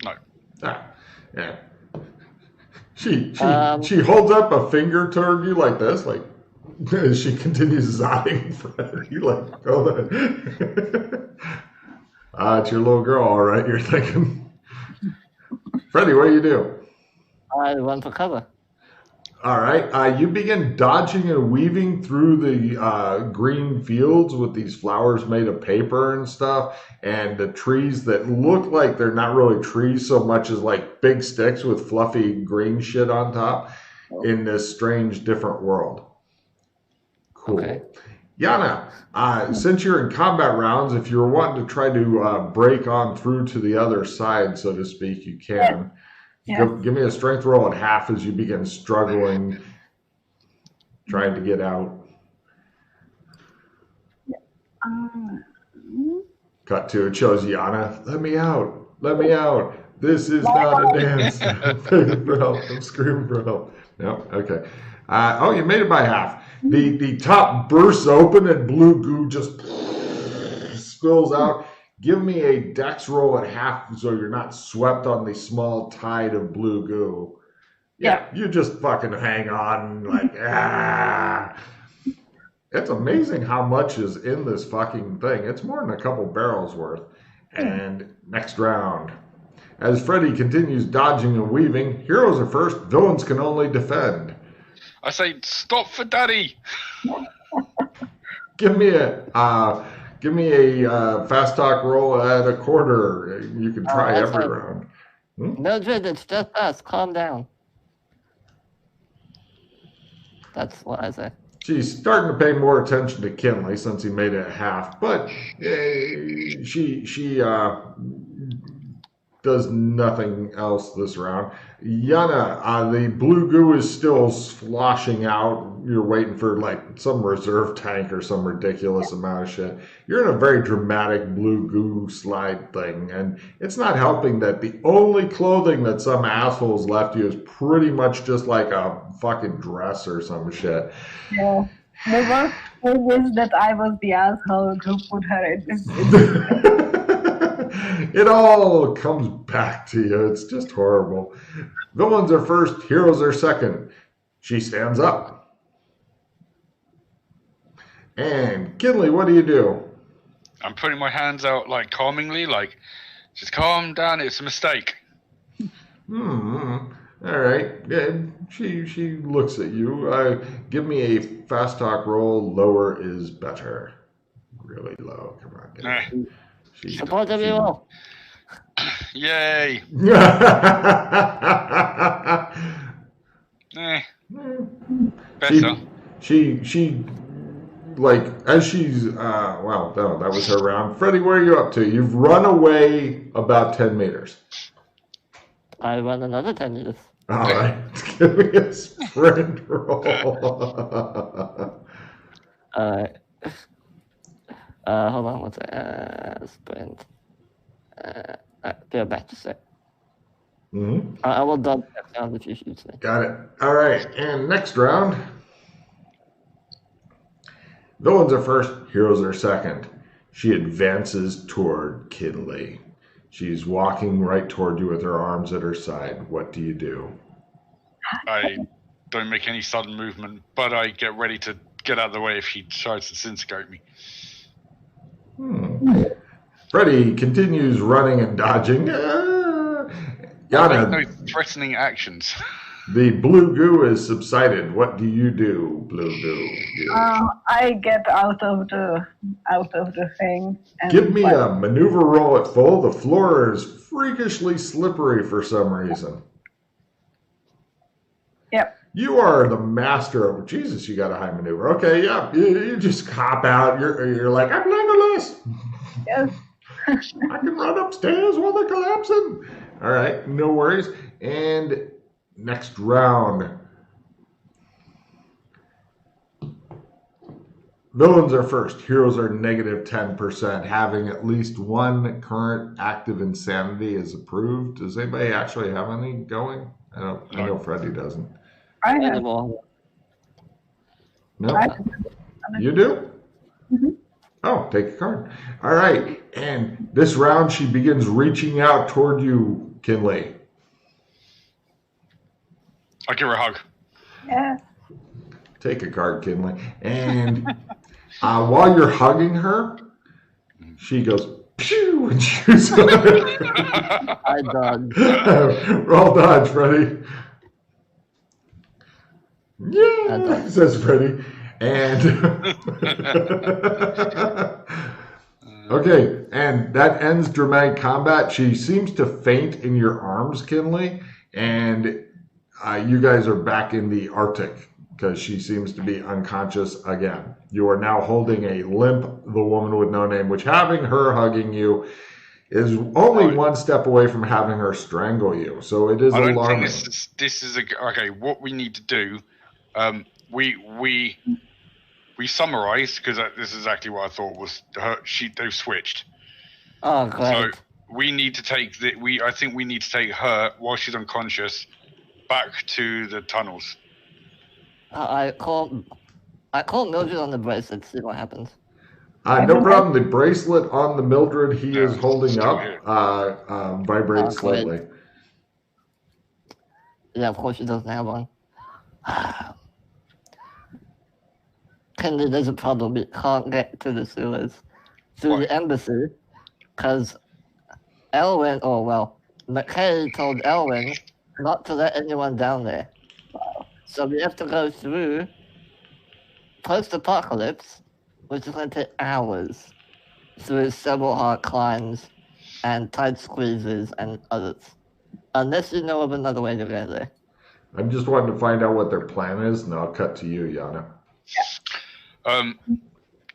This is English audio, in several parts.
No. Ah, yeah. She holds up a finger toward you like this, like as she continues zodding Fred. You like, oh, it's your little girl, all right. You're thinking, Freddie, what do you do? I run for cover. All right. You begin dodging and weaving through the green fields with these flowers made of paper and stuff, and the trees that look like they're not really trees so much as like big sticks with fluffy green shit on top in this strange, different world. Cool. Okay. Yana, since you're in combat rounds, if you're wanting to try to break on through to the other side, so to speak, you can. Yeah. Give me a strength roll at half as you begin struggling, trying to get out. Cut to it shows Yana. Let me out. Let me out. This is not a dance. I'm begging for help. I'm screaming for help. No, okay. Oh, you made it by half. The top bursts open and blue goo just spills out. Give me a dex roll at half so you're not swept on the small tide of blue goo. Yeah, you just fucking hang on like, ah. It's amazing how much is in this fucking thing. It's more than a couple barrels worth. And next round. As Freddy continues dodging and weaving, heroes are first, villains can only defend. I say, stop for daddy. Give me a fast talk roll at a quarter. You can try every round. Mildred, it's just us. Calm down. That's what I say. She's starting to pay more attention to Kinley since he made it half, but she does nothing else this round. Yana, the blue goo is still sloshing out. You're waiting for like some reserve tank or some ridiculous amount of shit. You're in a very dramatic blue goo slide thing, and it's not helping that the only clothing that some assholes left you is pretty much just like a fucking dress or some shit. Yeah. The worst thing is that I was the asshole who put her in this. It all comes back to you. It's just horrible. Villains are first, heroes are second. She stands up. And Kinley, what do you do? I'm putting my hands out like calmingly, like, just calm down, it's a mistake. All right. Yeah, she looks at you. Give me a fast talk roll. Lower is better. Really low. Come on, Kinley. Support everyone. Yay. Better. She like as she's well, no, that was her round. Freddie, where are you up to? You've run away about 10 meters. I run another 10 meters. All right, give me a sprint roll. All right. Hold on one second. Sprint. Go back to sec. I will double check down if you shoot me. Got it. All right, and next round. Villains are first, heroes are second. She advances toward Kinley. She's walking right toward you with her arms at her side. What do you do? I don't make any sudden movement, but I get ready to get out of the way if she tries to disintegrate me. Freddy continues running and dodging. Yana, no threatening actions. The blue goo is subsided. What do you do, blue goo? I get out of the thing. And give me a maneuver roll at full. The floor is freakishly slippery for some reason. Yep. You are the master of Jesus. You got a high maneuver. Okay, yeah. You just cop out. You're like, I'm Legolas. Yes. I can run upstairs while they're collapsing. All right, no worries. And next round. Villains are first. Heroes are negative 10%. Having at least one current active insanity is approved. Does anybody actually have any going? I know Freddie doesn't. I have. No? You do? Mm-hmm. Oh, take a card. All right. And this round, she begins reaching out toward you, Kinley. I give her a hug. Yeah. Take a card, Kinley. And while you're hugging her, she goes, pew, and shoots on her. I dodge. Roll dodge, Freddy. Yeah, says Freddy. And okay, and that ends dramatic combat. She seems to faint in your arms, Kinley, and you guys are back in the Arctic because she seems to be unconscious again. You are now holding a limp, the woman with no name, which having her hugging you is only one step away from having her strangle you. So it is alarming. I don't think this is okay. What we need to do, we summarize because this is exactly what I thought was her. They've switched. Oh, great. So we need to take I think we need to take her while she's unconscious back to the tunnels. I call Mildred on the bracelet. See what happens. No problem. The bracelet on the Mildred he is holding up vibrates slightly. Yeah, of course she doesn't have one. Kenley, there's a problem. We can't get to the sewers through the embassy because McKay told Elwin not to let anyone down there. So we have to go through post-apocalypse, which is going to take hours, through several hard climbs and tight squeezes and others. Unless you know of another way to get there. I'm just wanting to find out what their plan is, and I'll cut to you, Yana.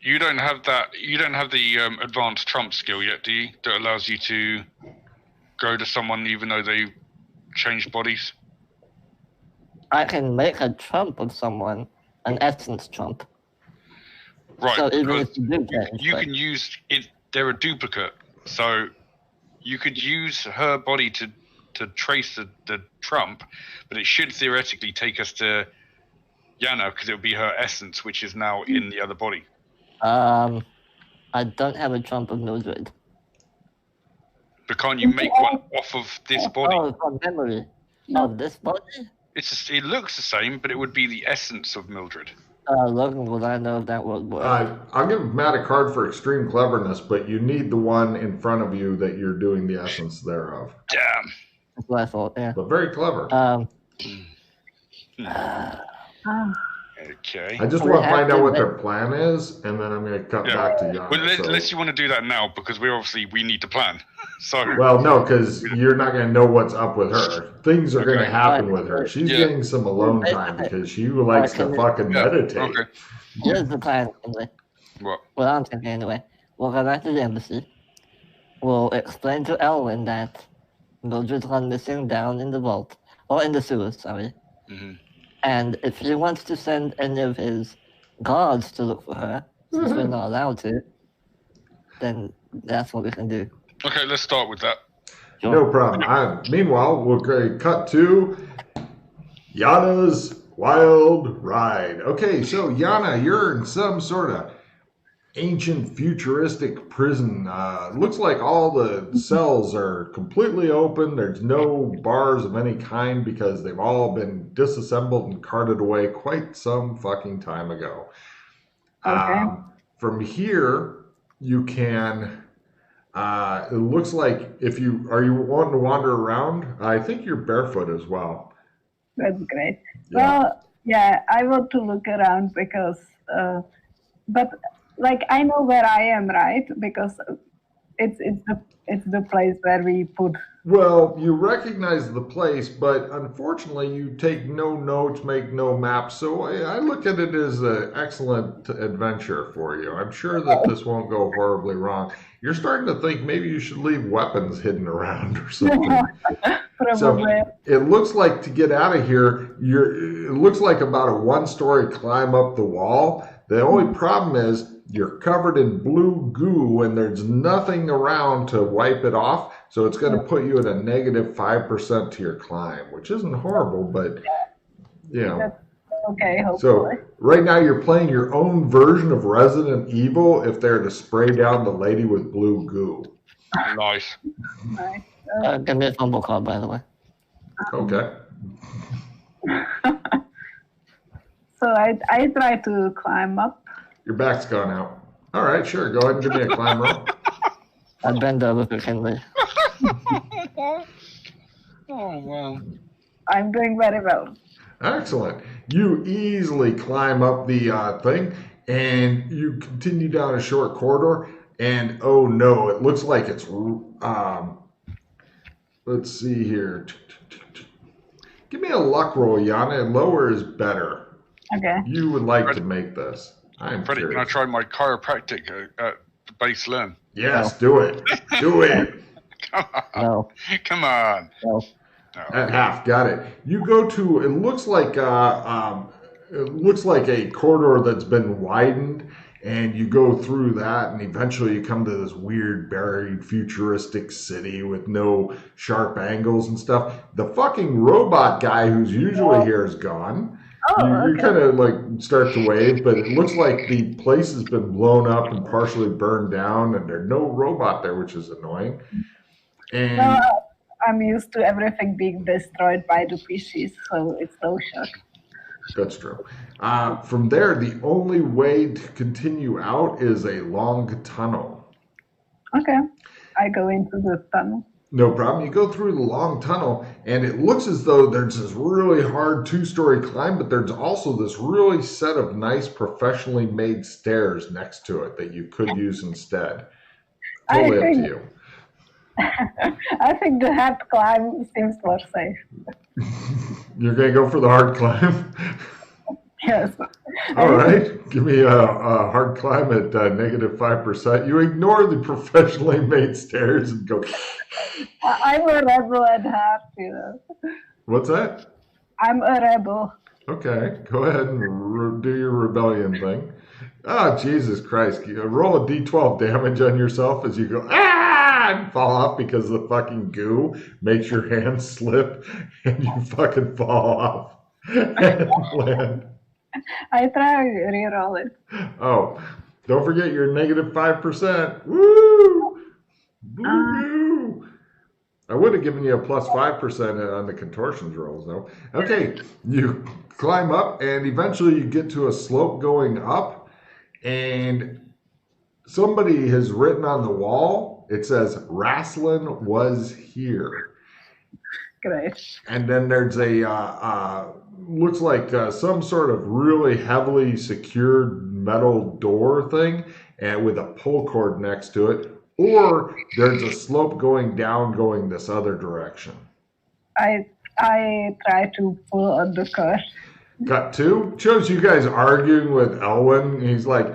You don't have that. You don't have the advanced trump skill yet, do you? That allows you to go to someone even though they changed bodies. I can make a trump of someone, an essence trump. Right. So even if you do change, you can use it. They're a duplicate, so you could use her body to trace the trump, but it should theoretically take us to Yana because it would be her essence, which is now in the other body. I don't have a trump of Mildred. But can't you make one off of this body? Oh, from memory. Of this body? It looks the same, but it would be the essence of Mildred. Logan, would I know if that would work? I'll give Matt a card for extreme cleverness, but you need the one in front of you that you're doing the essence thereof. Damn. That's what I thought, yeah. But very clever. Okay. I just want to find out what their plan is, and then I'm going to cut back to Yana. Well, unless you want to do that now, because we need to plan. So. Well, no, because you're not going to know what's up with her. Things are going to happen with her. She's getting some alone time because she likes to fucking meditate. Okay. Here's the plan, anyway. What? Well, I'm thinking anyway. We'll go back to the embassy. We'll explain to Elwin that Mildred's gone missing down in the vault. Or in the sewers, sorry. Mm-hmm. And if he wants to send any of his guards to look for her, since we're not allowed to, then that's what we can do. Okay, let's start with that. Sure. No problem. Meanwhile, we'll cut to Yana's wild ride. Okay, so Yana, you're in some sort of ancient futuristic prison. Looks like all the cells are completely open. There's no bars of any kind because they've all been disassembled and carted away quite some fucking time ago. Okay. From here, you can. It looks like are you wanting to wander around? I think you're barefoot as well. That's great. Yeah. Well, yeah, I want to look around because, but like I know where I am, right? Because it's the place where we put. Well, you recognize the place, but unfortunately, you take no notes, make no maps. So I look at it as an excellent adventure for you. I'm sure that this won't go horribly wrong. You're starting to think maybe you should leave weapons hidden around or something. Probably. So it looks like to get out of here, it looks like about a one-story climb up the wall. The only problem is you're covered in blue goo and there's nothing around to wipe it off. So it's going to put you at a negative 5% to your climb, which isn't horrible, but you know. Okay, hopefully. So Right now, you're playing your own version of Resident Evil if they're to spray down the lady with blue goo. Nice. Give me a fumble call, by the way. Okay. So I try to climb up. Your back's gone out. All right, sure. Go ahead and give me a climb roll. I bend over for Kinley. Oh, wow. I'm doing very well. Excellent. You easily climb up the thing, and you continue down a short corridor, and oh no, it looks like it's, let's see here. Give me a luck roll, Yana. Lower is better. Okay. You would like to make this. I'm Freddie, curious. can I try my chiropractic at base learn? Yes, do it. Do it. Come on. No. Come on. No. No. At half, got it. You go to. It looks like a corridor that's been widened, and you go through that, and eventually you come to this weird, buried, futuristic city with no sharp angles and stuff. The fucking robot guy who's usually here is gone. Oh, You okay. kind of like start to wave, but it looks like the place has been blown up and partially burned down, and there's no robot there, which is annoying. And No, I'm used to everything being destroyed by the pieces, so it's no shock. that's true. From there, the only way to continue out is a long tunnel. Okay. I go into the tunnel. No problem. You go through the long tunnel, and it looks as though there's this really hard 2-story climb, but there's also this really set of nice professionally made stairs next to it that you could use instead. Totally up to you. I think the hard climb seems more safe. You're going to go for the hard climb? Yes. All right. Give me a hard climb at -5%. You ignore the professionally made stairs and go, I'm a rebel at heart, you know. what's that? I'm a rebel. Okay. Go ahead and do your rebellion thing. Oh, Jesus Christ. You roll a d12 damage on yourself as you go, and fall off because the fucking goo makes your hands slip and you fucking fall off and land. I try to reroll it. Oh, don't forget your -5%. Woo! Woo! I would have given you a +5% on the contortions rolls, though. Okay, you climb up, and eventually you get to a slope going up, and somebody has written on the wall, it says, "Rasslin was here." Great. And then there's a, looks like some sort of really heavily secured metal door thing, and with a pull cord next to it. Or there's a slope going down, going this other direction. I try to pull on the cord. Cut two shows you guys arguing with Elwyn. He's like,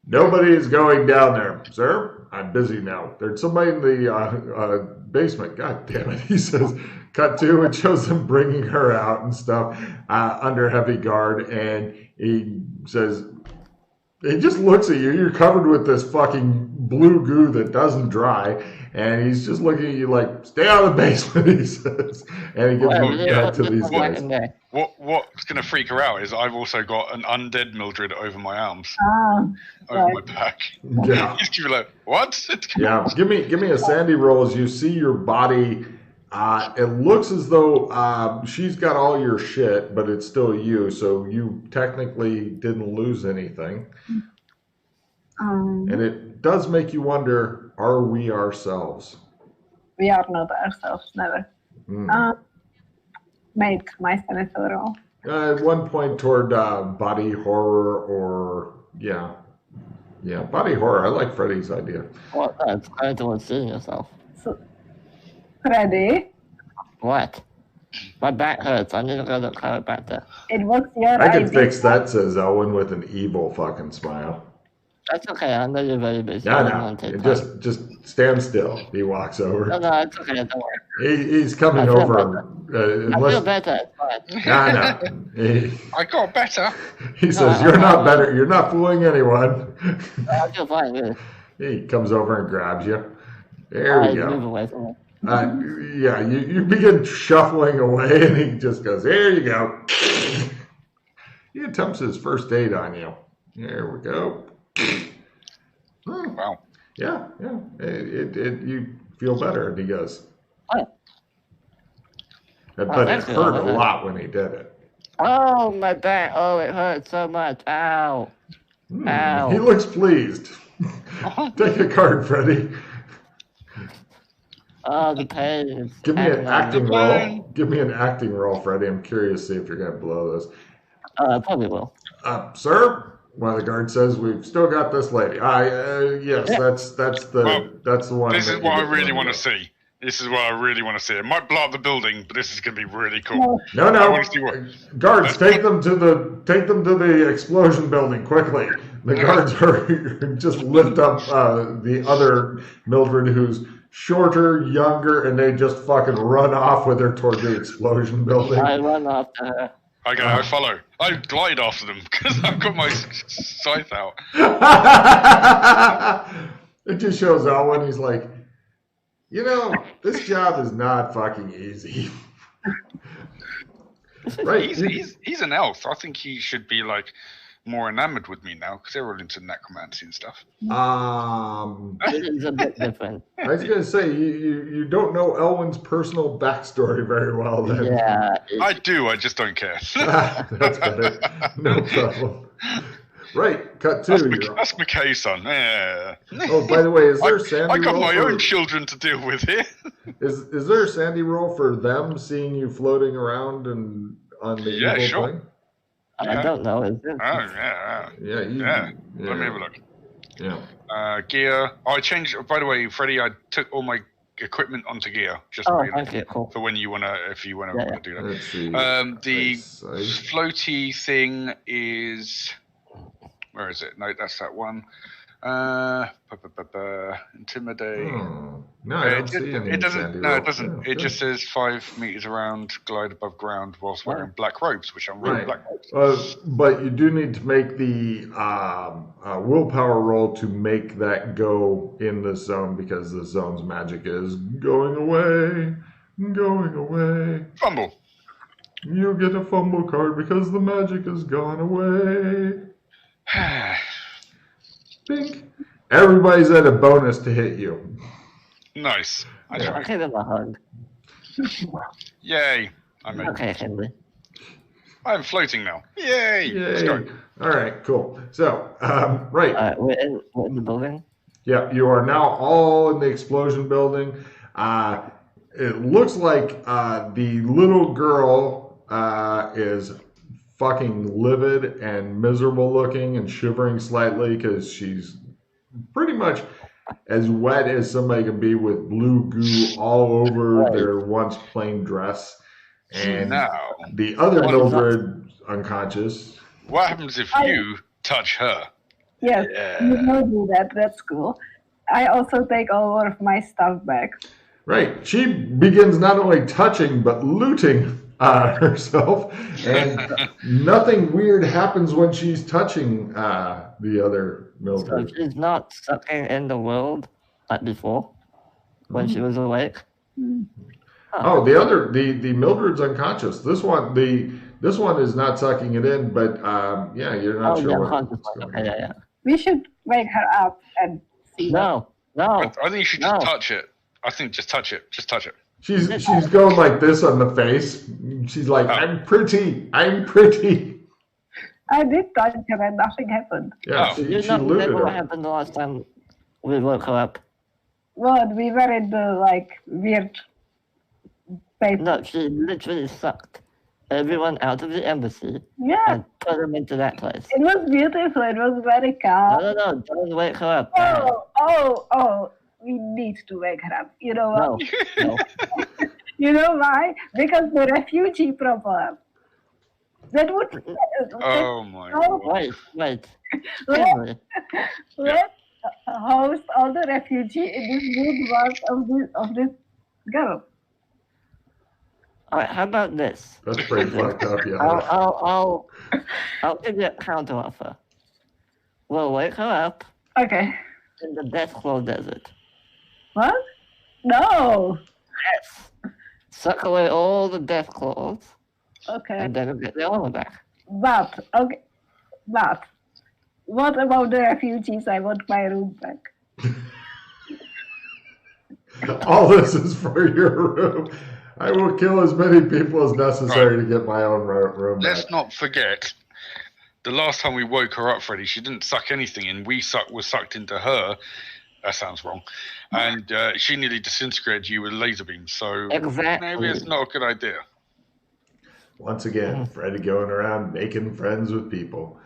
"Nobody is going down there, sir. I'm busy now. There's somebody in the basement." God damn it, he says. Cut two, it shows them bringing her out and stuff under heavy guard, and he says, he just looks at you. You're covered with this fucking blue goo that doesn't dry, and he's just looking at you like, "Stay out of the basement," he says, and he gives you back to these guys. What's going to freak her out is I've also got an undead Mildred over my arms, over right. my back. Yeah, He's going to be like, "What?" yeah. Give me a Sandy roll as you see your body. It looks as though she's got all your shit, but it's still you, so you technically didn't lose anything. And it does make you wonder, are we ourselves? We are not ourselves, never. Make my senator roll. At one point toward body horror or, yeah, body horror. I like Freddy's idea. What? That's kind of towards seeing yourself. So, ready? What? My back hurts. I need to go to the chiropractor. It was your I can idea. fix that, says Elwyn with an evil fucking smile. That's okay. I know you're very busy. No. Just stand still. He walks over. No, it's okay. Don't worry. He's coming I feel over. I feel better. It's fine. No. I got better. He says, "You're not better. You're not fooling anyone." I feel fine, really. He comes over and grabs you. There we Move go. away from me. You begin shuffling away, and he just goes, "There you go." He attempts his first aid on you. There we go. Wow. Yeah. You feel better, and he goes. What? But it hurt a lot when he did it. Oh, my back. Oh, it hurts so much. Ow. Ow. He looks pleased. Take a card, Freddy. Oh, the pain. Give me an acting roll. Give me an acting roll, Freddy. I'm curious to see if you're going to blow this. Probably will. Sir? One of the guards says, "We've still got this lady." Yes, yeah. That's the one. This is what I really want to see. This is what I really want to see. It might blow up the building, but this is going to be really cool. No. I want to see what... Guards, take them to the explosion building quickly. The guards are just lift up the other Mildred, who's shorter, younger, and they just fucking run off with her toward the explosion building. I run after her. I follow. I glide after them because I've got my scythe out. It just shows Elwin. He's like, this job is not fucking easy. Right? He's an elf. I think he should be like more enamored with me now because they're all into necromancy and stuff. It's a bit different. I was gonna say you don't know Elwin's personal backstory very well. Then. Yeah, I do. I just don't care. That's better. No problem. Right, cut to that's McKay's son. Yeah. Oh, by the way, is there a Sandy I got roll my own children to deal with here. Is there a Sandy roll for them seeing you floating around and on the evil plane? I don't know. Is it? Oh yeah. Yeah. Let me have a look. Yeah. Gear. I changed. By the way, Freddie, I took all my equipment onto gear just cool. for when you if you wanna do that. Let's see. The floaty thing is. Where is it? No, that's that one. Intimidate. Oh. No, I don't see any. It doesn't. Sandy No, roll. it doesn't. Yeah, it just says 5 meters around, glide above ground whilst wearing black robes, which I'm wearing black robes. But you do need to make the willpower roll to make that go in the zone because the zone's magic is going away. Fumble. You get a fumble card because the magic has gone away. Bink. Everybody's at a bonus to hit you. Nice. I give him a hug. Yay. Okay, Henry. I'm floating now. Yay. Let's go. All right, cool. So, right. We're in the building? Yeah, you are now all in the explosion building. It looks like the little girl is fucking livid and miserable looking and shivering slightly because she's pretty much as wet as somebody can be with blue goo all over their once plain dress. And the other Mildred unconscious. What happens if you touch her? Yes, you don't do that. That's cool. I also take all of my stuff back. Right. She begins not only touching but looting herself, and nothing weird happens when she's touching the other Mildred. So she's not sucking in the world like before when she was awake. Oh, the Mildred's unconscious. This one is not sucking it in, but you're not sure what's going on. Yeah. We should wake her up and see. No. I think you should just touch it. I think just touch it. Just touch it. She's going like this on the face. She's like, I'm pretty. I did touch her and nothing happened. Yeah, she looted what her. happened the last time we woke her up? Well, we were in the weird paper. No, she literally sucked everyone out of the embassy and put them into that place. It was beautiful. It was very calm. No, don't wake her up. Oh. We need to wake her up. You know what? No. You know why? Because the refugee problem. That would. Oh my God. Wait. Let's host all the refugees in this good work of this girl. All right. How about this? That's pretty fucked up, yeah. I'll give you a counter offer. We'll wake her up. Okay. In the Deathclaw Desert. What? No. Yes. Suck away all the death claws. Okay. And then we'll get the armor back. But okay, but what about the refugees? I want my room back. All this is for your room. I will kill as many people as necessary to get my own room Let's back. not forget, the last time we woke her up, Freddie, she didn't suck anything in. We were sucked into her. That sounds wrong. And she nearly disintegrated you with laser beams. So Exactly. maybe it's not a good idea. Once again, Freddie going around making friends with people.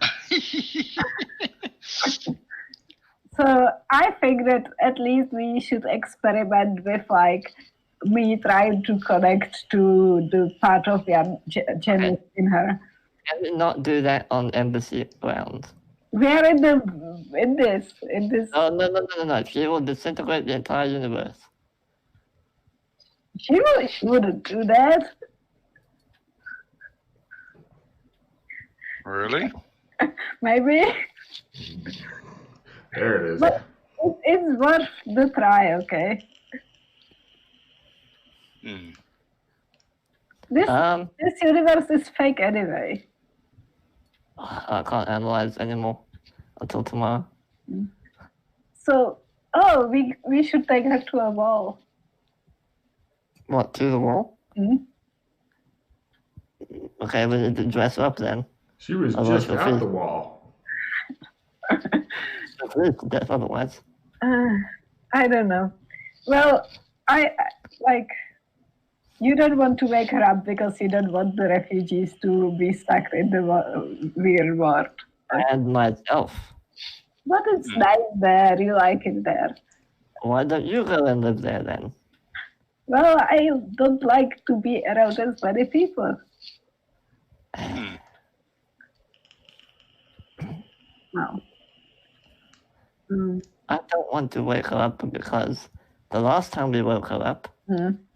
So I think that at least we should experiment with like me trying to connect to the part of Janet in her. Can we not do that on embassy grounds? We're in this. No. She will disintegrate the entire universe. She wouldn't do that. Really? Maybe. There it is. But it's worth the try, okay? This universe is fake anyway. I can't analyze anymore until tomorrow. So, we should take her to a ball. What, to the wall? Okay, we need to dress her up then. She was just out the wall. Death otherwise. I don't know. Well, I like. You don't want to wake her up because you don't want the refugees to be stuck in the real world. And myself. But it's nice there. You like it there. Why don't you go and live there then? Well, I don't like to be around as many people. No. I don't want to wake her up because the last time we woke her up,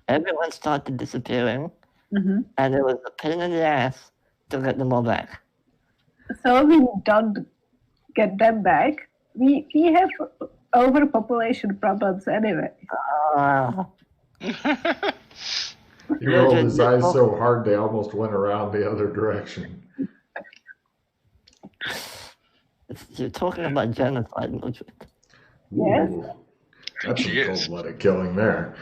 everyone started disappearing, and it was a pain in the ass to get them all back. So we don't get them back. We have overpopulation problems anyway. He rolled his eyes so hard they almost went around the other direction. You're talking about genocide, Mildred. Yes. That's some cold-blooded killing there.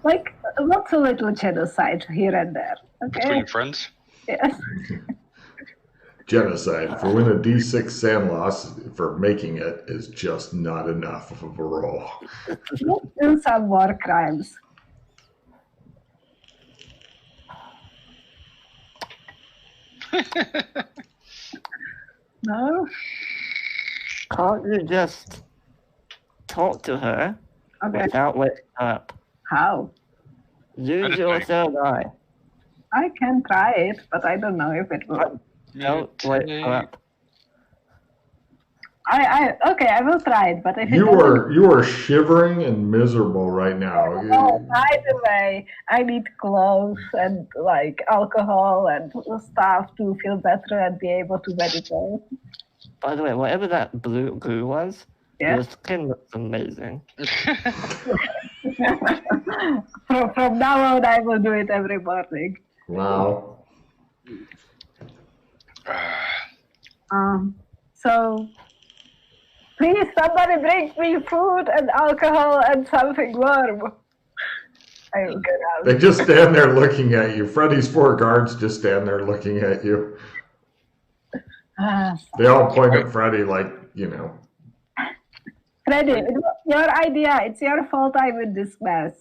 Like, lots of little genocide here and there. Okay. Between friends? Yes. Genocide. For when a D6 sand loss for making it is just not enough of a roll. Let's do some war crimes. No? Can't you just talk to her without waking her up? How? Use your third eye. I can try it, but I don't know if it will. Don't wake her up. Okay, I will try it, but if you are shivering and miserable right now. Oh, by the way, I need clothes and like alcohol and stuff to feel better and be able to meditate. By the way, whatever that blue goo was, your skin looks amazing. From now on, I will do it every morning. Wow. So, please, somebody bring me food and alcohol and something warm. I will get out. They just stand there looking at you. Freddy's 4 guards just stand there looking at you. They all point at Freddy like, you know. Freddy, it was your idea. It's your fault I'm in this mess.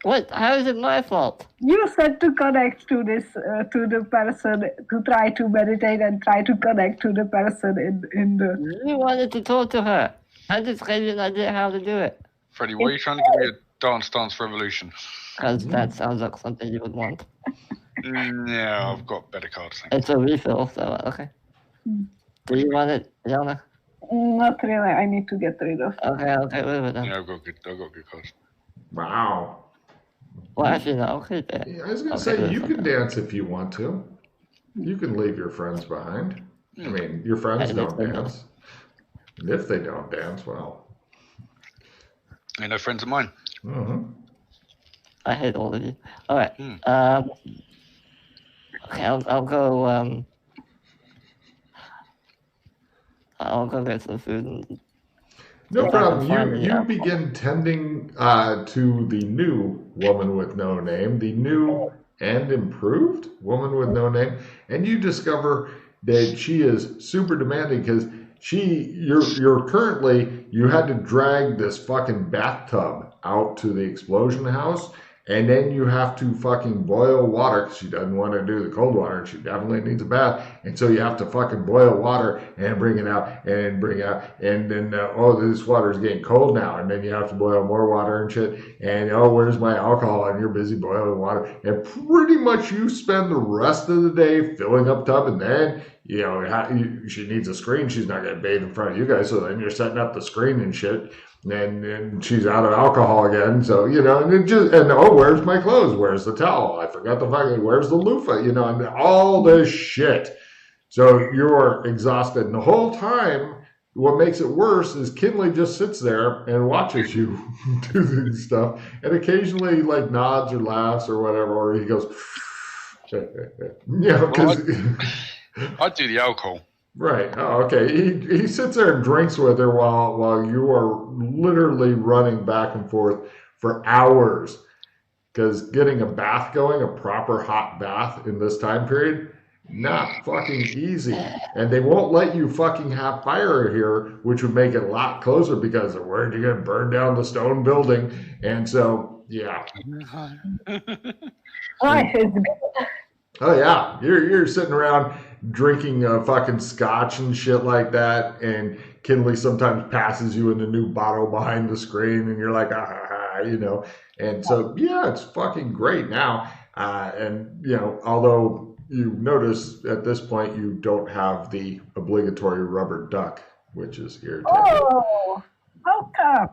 What? How is it my fault? You said to connect to this, to the person, to try to meditate and try to connect to the person in the... You wanted to talk to her. I just gave you an idea how to do it. Freddie, why are you trying to give me a dance revolution? Because that sounds like something you would want. No, I've got better cards. It's a refill, so okay. Do you want it, Yana? Not really. I need to get rid of. Okay, wait a minute. Yeah, I've got good cards. Wow. Well, actually, no. I'll keep it. Yeah, I was going to say, you can dance if you want to. You can leave your friends behind. I mean, your friends don't dance. And if they don't dance, well. You're no friends of mine. Mm-hmm. I hate all of you. All right. Okay, I'll go. I'll go get some food. And No if I can problem. find any You alcohol. begin tending to the new woman with no name, the new and improved woman with no name, and you discover that she is super demanding because you're currently, you had to drag this fucking bathtub out to the explosion house, and then you have to fucking boil water because she doesn't want to do the cold water and she definitely needs a bath, and so you have to fucking boil water and bring it out and bring it out, and then this water is getting cold now, and then you have to boil more water and shit, and where's my alcohol, and you're busy boiling water, and pretty much you spend the rest of the day filling up tub, and then she needs a screen. She's not going to bathe in front of you guys, so then you're setting up the screen and shit. And she's out of alcohol again, so where's my clothes? Where's the towel? I forgot the fucking. Where's the loofah? And all this shit. So you're exhausted, and the whole time, what makes it worse is Kinley just sits there and watches you do this stuff, and occasionally like nods or laughs or whatever, or he goes, because. I do the alcohol. Right. Oh, okay. He sits there and drinks with her while you are literally running back and forth for hours. Because getting a bath going, a proper hot bath in this time period, not fucking easy. And they won't let you fucking have fire here, which would make it a lot closer because of where you're going to burn down the stone building. And so, yeah. Life is good. Oh yeah, you're sitting around drinking fucking scotch and shit like that, and Kinley sometimes passes you in a new bottle behind the screen, and you're like, and so yeah, it's fucking great now. And although you notice at this point you don't have the obligatory rubber duck, which is irritating. Oh, how come?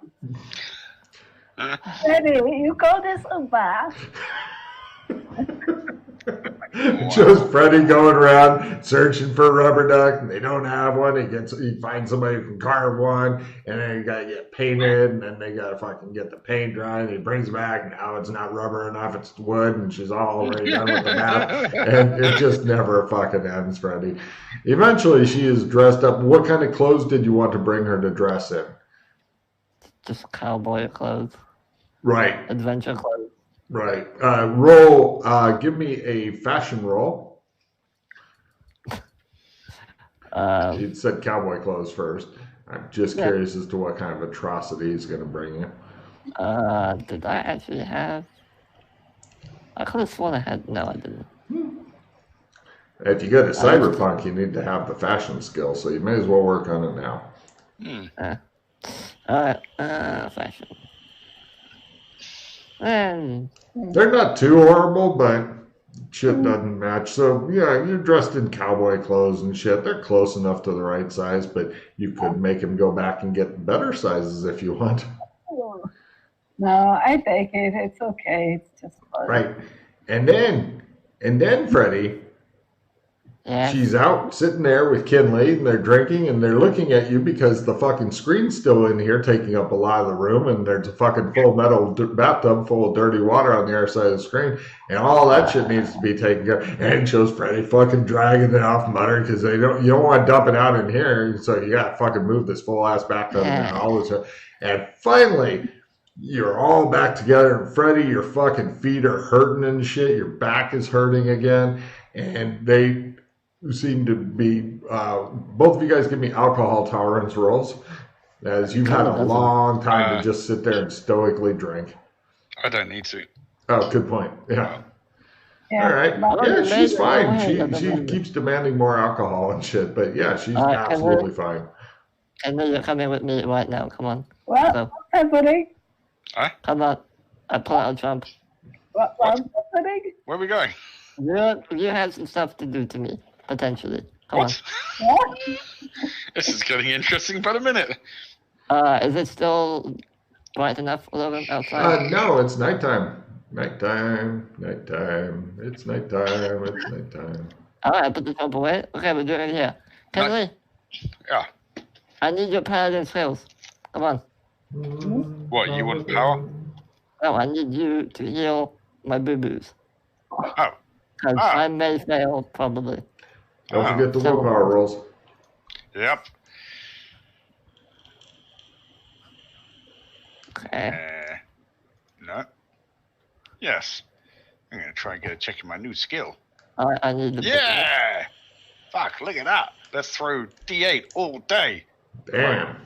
Daddy, you call this a bath? Shows Freddie going around searching for a rubber duck, and they don't have one. He finds somebody who can carve one, and then you gotta get painted, and then they gotta fucking get the paint dry, and he brings it back, and now it's not rubber enough, it's wood, and she's already done with the bath, and it just never fucking ends, Freddie. Eventually, she is dressed up. What kind of clothes did you want to bring her to dress in? Just cowboy clothes. Right. Adventure clothes. Right. Roll. Give me a fashion roll. You said cowboy clothes first. I'm just curious as to what kind of atrocity he's going to bring you. Did I actually have? I could have sworn I had. No, I didn't. If you go to Cyberpunk, you need to have the fashion skill, so you may as well work on it now. Fashion. And they're not too horrible, but shit doesn't match. So yeah, you're dressed in cowboy clothes and shit. They're close enough to the right size, but you could make him go back and get better sizes if you want. No, I take it. It's okay. It's just fun. Right. And then Freddie, she's out sitting there with Kinley, and they're drinking, and they're looking at you because the fucking screen's still in here taking up a lot of the room, and there's a fucking full metal bathtub full of dirty water on the other side of the screen, and all that shit needs to be taken care of. And it shows Freddie fucking dragging it off, muttering, because you don't want to dump it out in here, so you got to fucking move this full ass bathtub and all this stuff. And finally, you're all back together, and Freddie, your fucking feet are hurting and shit, your back is hurting again, and they seem to be, both of you guys give me alcohol tolerance rolls, as you've had a long time to just sit there and stoically drink. I don't need to. Oh, good point. Yeah. All right. Yeah, she's fine. She keeps demanding more alcohol and shit, but yeah, she's absolutely fine. And then you're coming with me right now. Come on. What? What's happening? Come on. I pull out a trump. What's happening? Where are we going? You have some stuff to do to me. Potentially. Come on. This is getting interesting by the minute. Is it still bright enough outside? No, it's nighttime. Nighttime. It's nighttime. Alright, put the trump away. Okay, we're doing it here. Kinley? Yeah. I need your paladin skills. Come on. What, you want power? No, I need you to heal my boo-boos. Oh. Because I may fail, probably. Don't forget the willpower rolls. Yep. Okay. No. Yes. I'm going to try and get a check in my new skill. I need to. Yeah! Fuck, look at that. Let's throw D8 all day. Damn.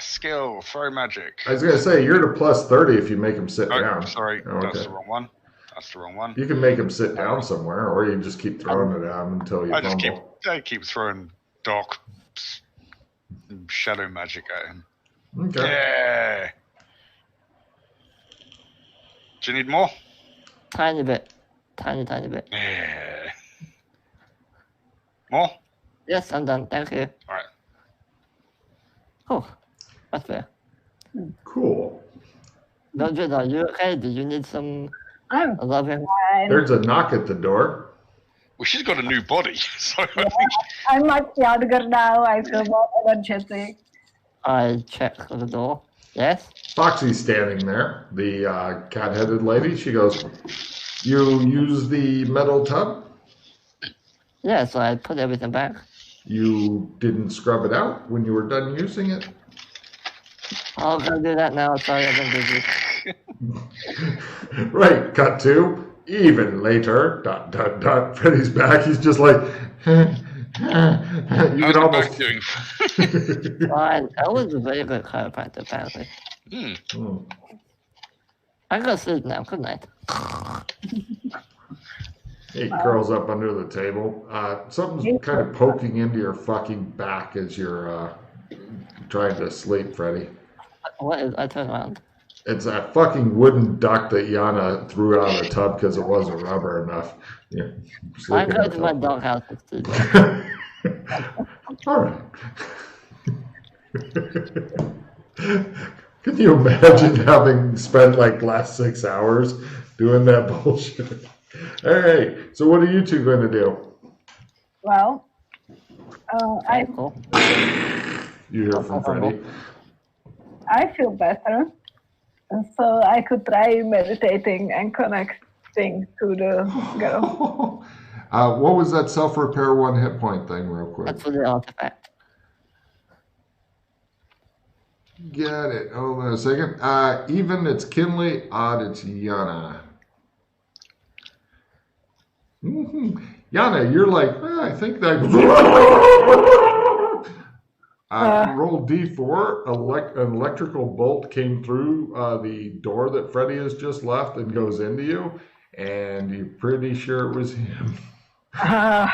Skill, throw magic. I was going to say, you're to plus 30 if you make him sit down. Sorry, okay. That's the wrong one. That's the wrong one. You can make him sit down somewhere, or you just keep throwing it at him until you fumble. I keep throwing dark shadow magic at him. Okay. Yeah. Do you need more? Tiny bit. Tiny bit. Yeah. More? Yes, I'm done. Thank you. All right. Oh, that's fair. Cool. Mildred, are you okay? Did you need some loving? There's a knock at the door. Well, she's got a new body, so Yeah, I'm much younger now. I feel more energetic. I check the door. Yes? Foxy's standing there, the cat-headed lady. She goes, "You use the metal tub? Yeah, so I put everything back. You didn't scrub it out when you were done using it?" I'll go do that now. Sorry, I've been busy. Right, cut to even later. ... Freddy's back. He's just like, you can almost doing. Fine. That was a very good chiropractor, apparently. I go sleep now. Good night. He curls up under the table. Something's kind of poking into your fucking back as you're trying to sleep, Freddy. What is? I turn around. It's that fucking wooden duck that Yana threw out of the tub because it wasn't rubber enough. Yeah, I go to my doghouse to sleep. All right. Can you imagine having spent like last 6 hours doing that bullshit? All right. So what are you two going to do? Well, You hear from Freddy. I feel better. And so I could try meditating and connecting to the girl. What was that self-repair 1 hit point thing real quick? That's for the artifact. Get it. Hold on a second. Even it's Kinley, odd it's Yana. Yana, you're like, I think that. Roll D4. An electrical bolt came through the door that Freddy has just left and goes into you, and you're pretty sure it was him. I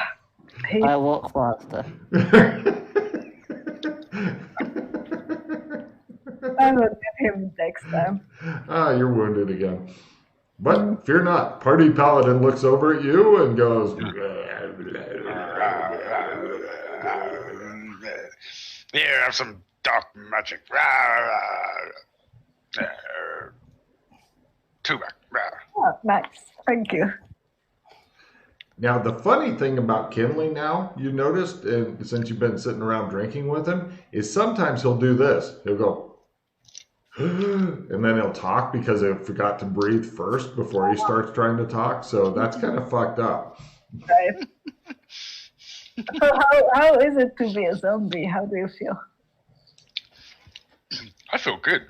walk faster. I will get him next time. You're wounded again. But fear not. Party Paladin looks over at you and goes, Here, have some dark magic. Two back. Oh, nice. Thank you. Now, the funny thing about Kinley now, you noticed, and since you've been sitting around drinking with him, is sometimes he'll do this. He'll go, and then he'll talk because he forgot to breathe first before he starts trying to talk. So that's kind of fucked up. Right. So how is it to be a zombie? How do you feel? I feel good.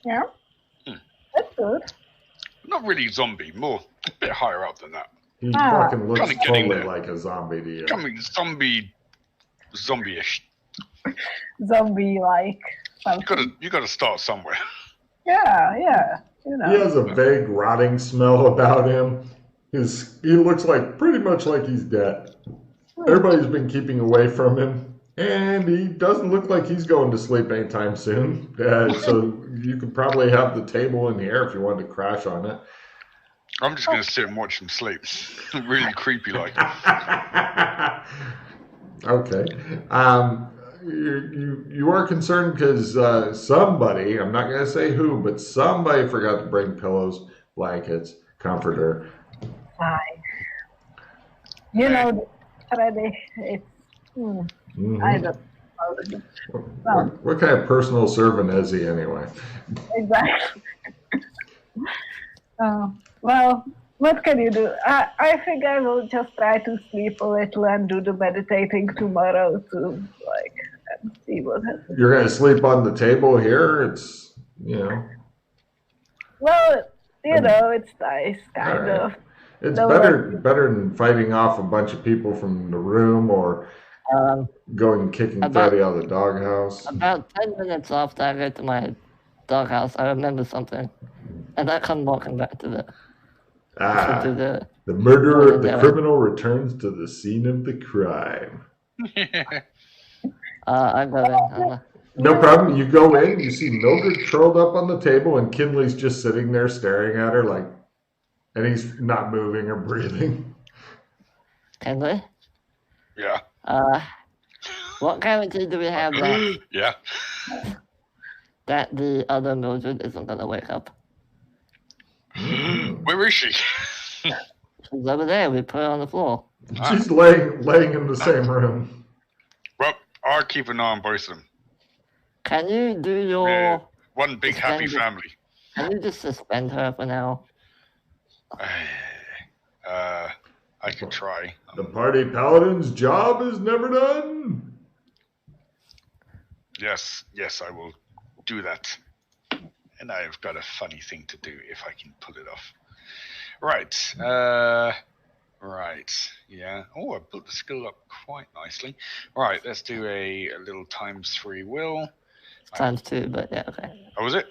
Yeah? That's good. Not really zombie, more a bit higher up than that. He fucking looks Kinda getting totally there. like a zombie to you. Coming zombie-ish. Zombie-like something. You gotta start somewhere. Yeah. You know. He has a vague rotting smell about him. He looks like pretty much like he's dead. Everybody's been keeping away from him, and he doesn't look like he's going to sleep anytime soon. So you could probably have the table in here if you wanted to crash on it. I'm just gonna sit and watch him sleep. Really creepy like. Okay. You are concerned because somebody, I'm not going to say who, but somebody forgot to bring pillows, blankets, comforter. Fine. You know, Freddy, it's, I don't know. What kind of personal servant is he anyway? Exactly. Oh, well, what can you do? I think I will just try to sleep a little and do the meditating tomorrow to and see what happens. You're going to sleep on the table here? It's, Well, it's nice, kind of. It's No, better than fighting off a bunch of people from the room or going and kicking Freddy out of the doghouse. About 10 minutes after I go to my doghouse, I remember something. And I come walking back to the... The murderer, the criminal returns to the scene of the crime. I go in. No problem. You go in, you see Mildred curled up on the table, and Kinley's just sitting there staring at her and he's not moving or breathing. Kinley? Yeah. What guarantee do we have that? Yeah. That the other Mildred isn't gonna wake up? Where is she? She's over there. We put her on the floor. She's laying in the same room. Well, I'll keep an eye on both of them. Can you do your... one big happy family. Can you just suspend her for now? I could try. The party paladin's job is never done. Yes, I will do that. And I've got a funny thing to do if I can pull it off. Right. Yeah. Oh, I built the skill up quite nicely. Right, let's do a little ×3 will. ×2, but yeah, okay. Oh, was it?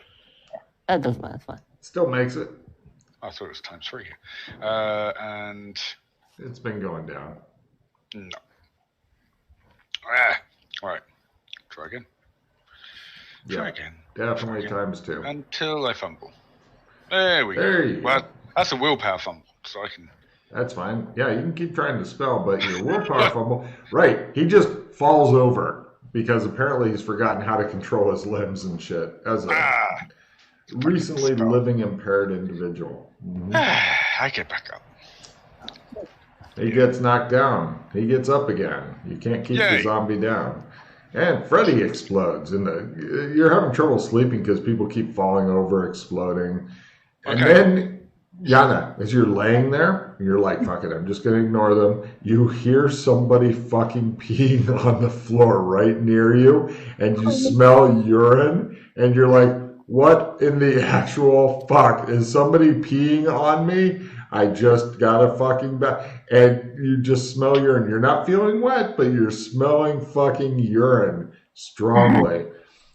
That doesn't matter, it's fine. Still makes it. I thought it was ×3 here. And... It's been going down. No. All right. Try again. Try again. Definitely ×2. Until I fumble. There we go. There you well, go. That's a willpower fumble, so I can... That's fine. Yeah, you can keep trying to spell, but your willpower fumble... Right, he just falls over because apparently he's forgotten how to control his limbs and shit as a recently living impaired individual. Mm-hmm. I get back up. He gets knocked down. He gets up again. You can't keep the zombie down. And Freddy explodes. You're having trouble sleeping because people keep falling over, exploding. And then, Yana, as you're laying there, you're like, fuck it, I'm just going to ignore them. You hear somebody fucking peeing on the floor right near you, and you smell urine, and you're like, what in the actual fuck? Is somebody peeing on me? I just got a fucking bath. And you just smell urine. You're not feeling wet, but you're smelling fucking urine strongly.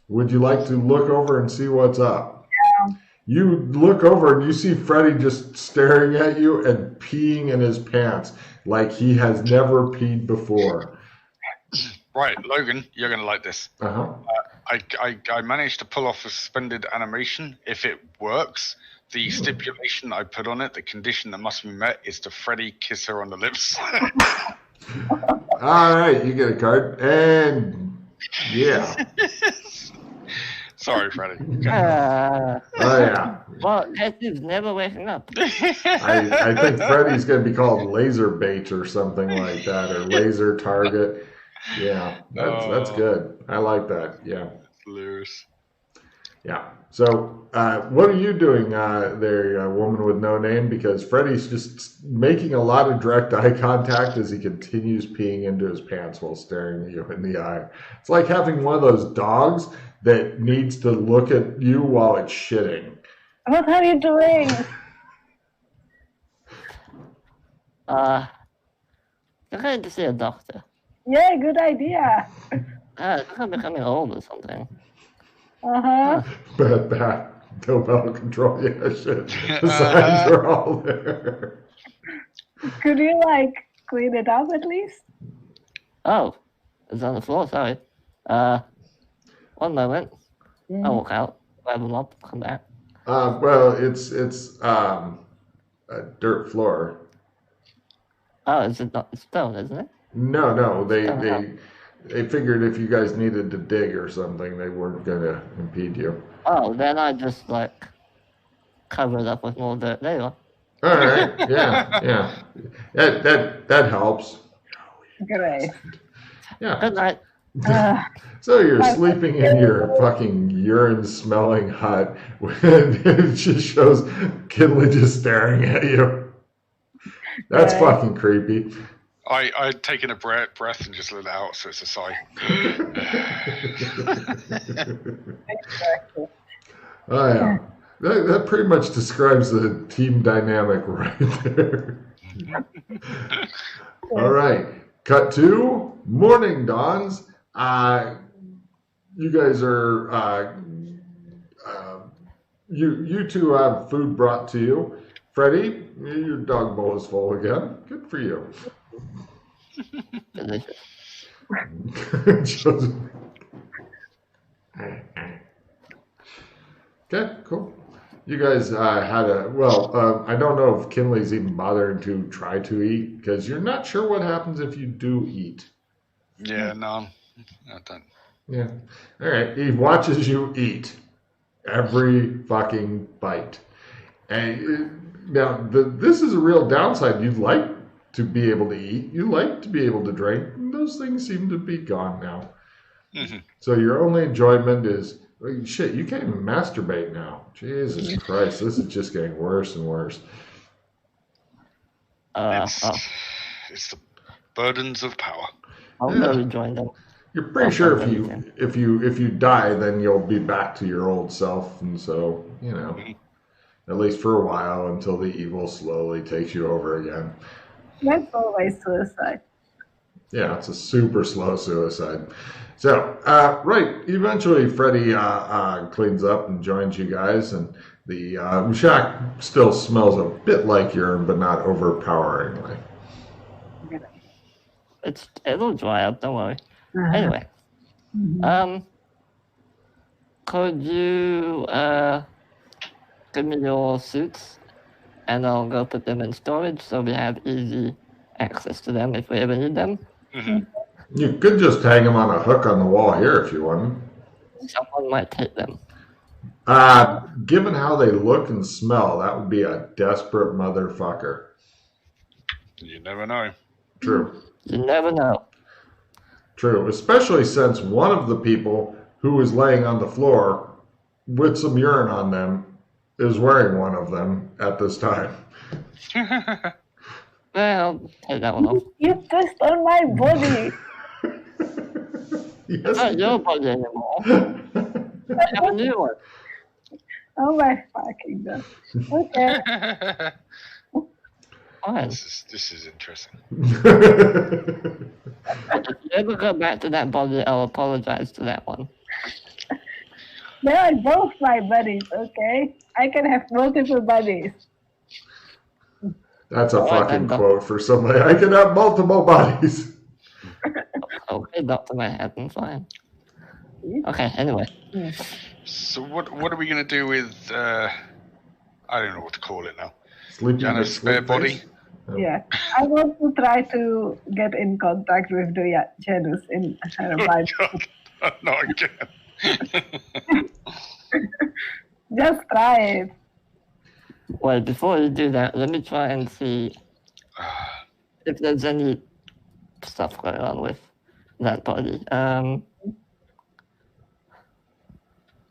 Would you like to look over and see what's up? Yeah. You look over and you see Freddy just staring at you and peeing in his pants like he has never peed before. Right, Logan, you're going to like this. Uh-huh. I managed to pull off a suspended animation. If it works... The stipulation I put on it, the condition that must be met, is to Freddy kiss her on the lips. All right, you get a card. And, yeah. Sorry, Freddy. Oh, yeah. Well, Jesse's never waking up. I think Freddy's going to be called Laser Bait or something like that, or Laser Target. Yeah, that's good. I like that. Yeah. Hilarious. Yeah. So, what are you doing there, woman with no name? Because Freddy's just making a lot of direct eye contact as he continues peeing into his pants while staring you in the eye. It's like having one of those dogs that needs to look at you while it's shitting. What are you doing? You're going to see a doctor. Yeah, good idea. I'm becoming old or something. Uh-huh. Bad. No battle control. Yeah, shit. The signs are all there. Could you, clean it up at least? Oh, it's on the floor, sorry. 1 moment. I'll walk out, grab them up, come back. Well, it's a dirt floor. Oh, it's stone, isn't it? No. They figured if you guys needed to dig or something, they weren't going to impede you. Oh, then I just cover it up with more dirt. There you go. All right. Yeah. That helps. Great. Yeah. Good night. So you're sleeping in your fucking urine-smelling hut, and it just shows Kinley just staring at you. That's fucking creepy. I'd taken a breath and just let it out, so it's a sigh. Exactly. Oh yeah, that pretty much describes the team dynamic right there. All right, cut to morning dawns. You guys are you two have food brought to you. Freddie, your dog bowl is full again. Good for you. Okay, cool. You guys had I don't know if Kinley's even bothering to try to eat because you're not sure what happens if you do eat. Yeah, no, I don't. Yeah. All right. He watches you eat every fucking bite. And now, this is a real downside. You'd like to be able to eat. You like to be able to drink. Those things seem to be gone now. Mm-hmm. So your only enjoyment is, shit, you can't even masturbate now. Jesus Christ, this is just getting worse and worse. It's the burdens of power. I'll never join them. You're pretty sure if you die, then you'll be back to your old self, and so at least for a while until the evil slowly takes you over again. That's always suicide. Yeah, it's a super slow suicide. So eventually Freddie cleans up and joins you guys, and the shack still smells a bit like urine, but not overpoweringly. It'll dry up, don't worry. Anyway, could you give me your suits, and I'll go put them in storage so we have easy access to them if we ever need them. Mm-hmm. You could just hang them on a hook on the wall here if you want. Someone might take them. Given how they look and smell, that would be a desperate motherfucker. You never know. True. You never know. True, especially since one of the people who was laying on the floor with some urine on them is wearing one of them at this time. Well, take that one off. You pissed on my body. Yes, It's not your body anymore. I have a new one. Oh my fucking god. Okay. Fine. This is interesting. If you ever go back to that body, I'll apologize to that one. They are both my buddies, okay? I can have multiple buddies. That's a fucking quote for somebody. I can have multiple bodies. Okay, Dr. Manhattan, fine. Okay, anyway. So what are we going to do with, I don't know what to call it now. Jana's spare body? Oh. Yeah. I want to try to get in contact with the Janus in her mind. Oh, not again. Just try it. Wait, before you do that, let me try and see if there's any stuff going on with that body.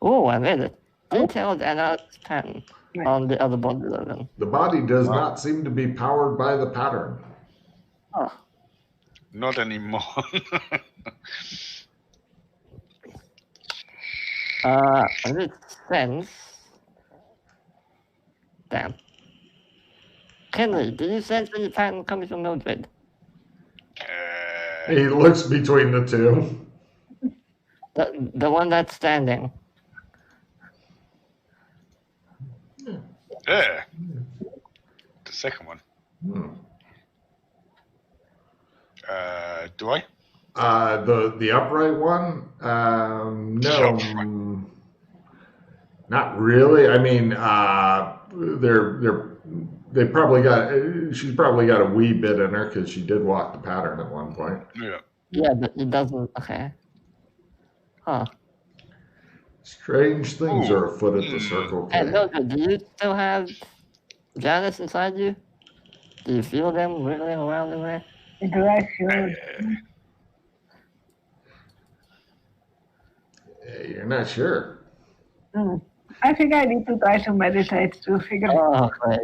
Oh, I made it. Detailed analysis pattern on the other body logo. The body does not seem to be powered by the pattern. Oh. Not anymore. And it sense. Damn. Henry, did you sense any pattern coming from Mildred? He looks between the two. The one that's standing. Yeah. The second one. Do I? The upright one? No. Not really. I mean, they probably she's probably got a wee bit in her because she did walk the pattern at one point. Yeah. Yeah, but it doesn't. Okay. Huh. Strange things are afoot at the Circle K. Hey, Mildred, do you still have Janus inside you? Do you feel them wiggling around in there? Do I feel You're not sure. I think I need to try to meditate to figure it out. Right.